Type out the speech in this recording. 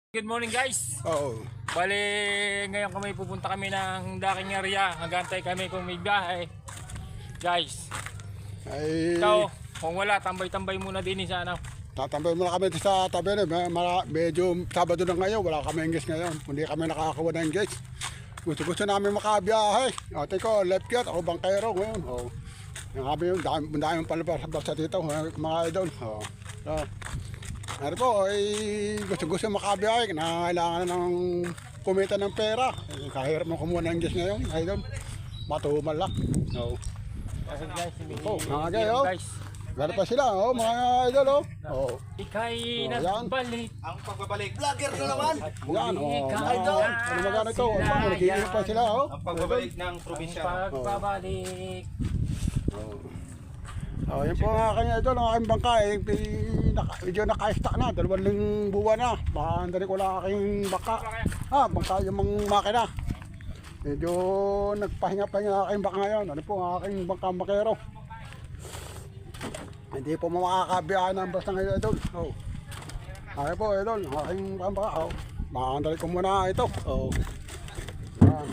Good morning guys. Oo. Bale, ngayon pupunta kami ng daking area. Nagantay kami kung may biyahe. Guys, Ay, ikaw, kung wala, tambay-tambay muna din sa ano. tatambay muna kami sa tabi na. Medyo Sabado na ngayon, wala kami engage ngayon. Hindi kami nakakakuha ng engage. Gusto namin makabiyahe. Ate ko, left yard, ako bangkero ngayon. Oo. Yung kami yung dami palabas sa dito, mga idol. Oo. So, ano po, gusto makabiyahe. Kailangan ng kumita ng pera. Kahirap mo kumuha ng engage ngayon, idol. Matumal lang. Oo. Kasi guys, Mga guys, gano'n pa sila, mga idol, Ika'y yan. nagbalik. Ang pagbabalik, vlogger na naman. Yan, Idol. ano magana ito? Nag-iingat pa sila, Ang pagbabalik ng probinsya. Pagbabalik. Yan po nga kanya ito, ang aking bangka, medyo naka-stack na, 2 buwan na. Baka andali ko lang aking bangka. Bangka yung mga makina. Medyo nagpahinga-pahinga aking bangka ngayon. Ano po ang aking bangka makero. Hindi po makakabiyahan ng basta ngayon idol. Ay po idol, ang aking bangka. Baka andali ko muna ito. Yan.